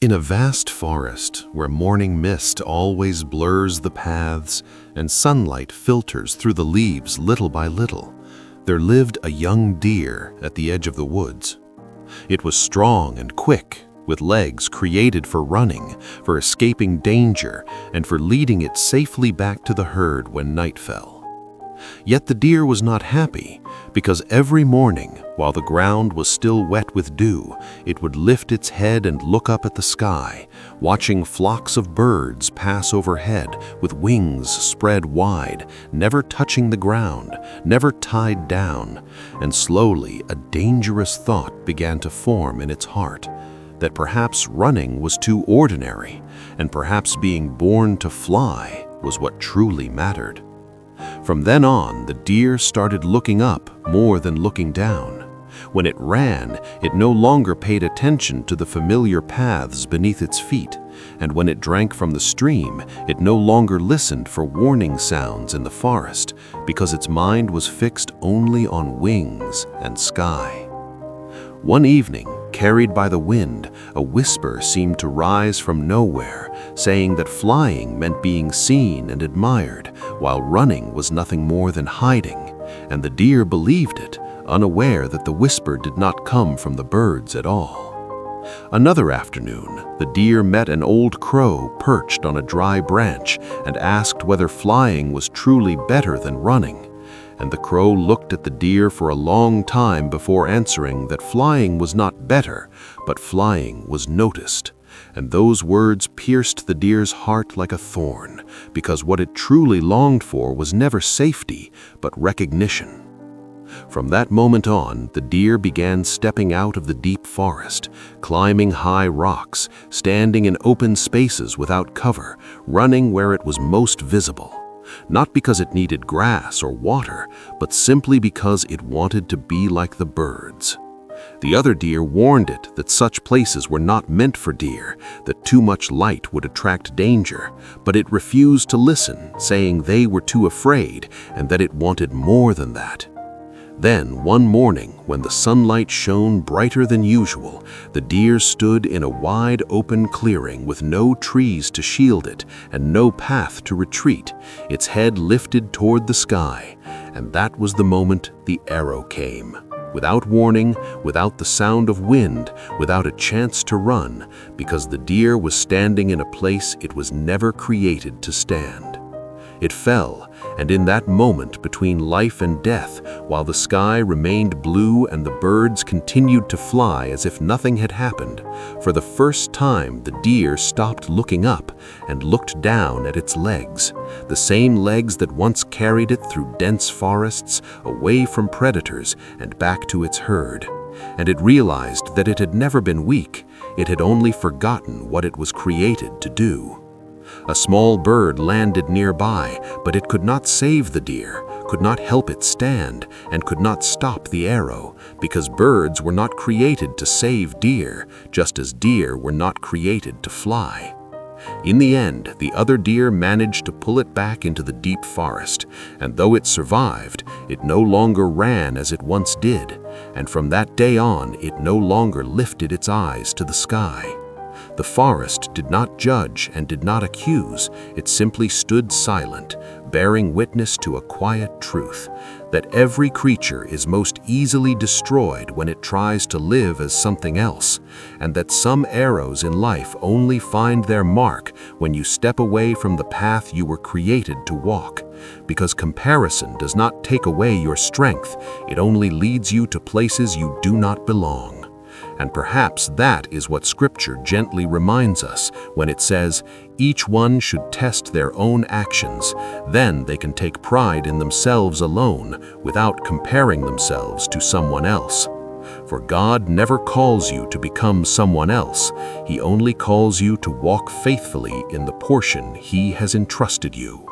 In a vast forest where morning mist always blurs the paths and sunlight filters through the leaves little by little, there lived a young deer at the edge of the woods. It was strong and quick, with legs created for running, for escaping danger, and for leading it safely back to the herd when night fell. Yet the deer was not happy, because every morning, while the ground was still wet with dew, it would lift its head and look up at the sky, watching flocks of birds pass overhead with wings spread wide, never touching the ground, never tied down, and slowly a dangerous thought began to form in its heart, that perhaps running was too ordinary, and perhaps being born to fly was what truly mattered. From then on, the deer started looking up more than looking down. When it ran, it no longer paid attention to the familiar paths beneath its feet, and when it drank from the stream, it no longer listened for warning sounds in the forest, because its mind was fixed only on wings and sky. One evening, carried by the wind, a whisper seemed to rise from nowhere, saying that flying meant being seen and admired, while running was nothing more than hiding, and the deer believed it, unaware that the whisper did not come from the birds at all. Another afternoon, the deer met an old crow perched on a dry branch and asked whether flying was truly better than running. And the crow looked at the deer for a long time before answering that flying was not better, but flying was noticed. And those words pierced the deer's heart like a thorn, because what it truly longed for was never safety, but recognition. From that moment on, the deer began stepping out of the deep forest, climbing high rocks, standing in open spaces without cover, running where it was most visible. Not because it needed grass or water, but simply because it wanted to be like the birds. The other deer warned it that such places were not meant for deer, that too much light would attract danger, but it refused to listen, saying they were too afraid and that it wanted more than that. Then, one morning, when the sunlight shone brighter than usual, the deer stood in a wide open clearing with no trees to shield it and no path to retreat, its head lifted toward the sky, and that was the moment the arrow came. Without warning, without the sound of wind, without a chance to run, because the deer was standing in a place it was never created to stand. It fell, and in that moment between life and death, while the sky remained blue and the birds continued to fly as if nothing had happened, for the first time the deer stopped looking up and looked down at its legs, the same legs that once carried it through dense forests, away from predators and back to its herd. And it realized that it had never been weak, it had only forgotten what it was created to do. A small bird landed nearby, but it could not save the deer, could not help it stand, and could not stop the arrow, because birds were not created to save deer, just as deer were not created to fly. In the end, the other deer managed to pull it back into the deep forest, and though it survived, it no longer ran as it once did, and from that day on it no longer lifted its eyes to the sky. The forest did not judge and did not accuse, it simply stood silent, bearing witness to a quiet truth, that every creature is most easily destroyed when it tries to live as something else, and that some arrows in life only find their mark when you step away from the path you were created to walk, because comparison does not take away your strength, it only leads you to places you do not belong. And perhaps that is what Scripture gently reminds us when it says, each one should test their own actions, then they can take pride in themselves alone without comparing themselves to someone else. For God never calls you to become someone else, He only calls you to walk faithfully in the portion He has entrusted you.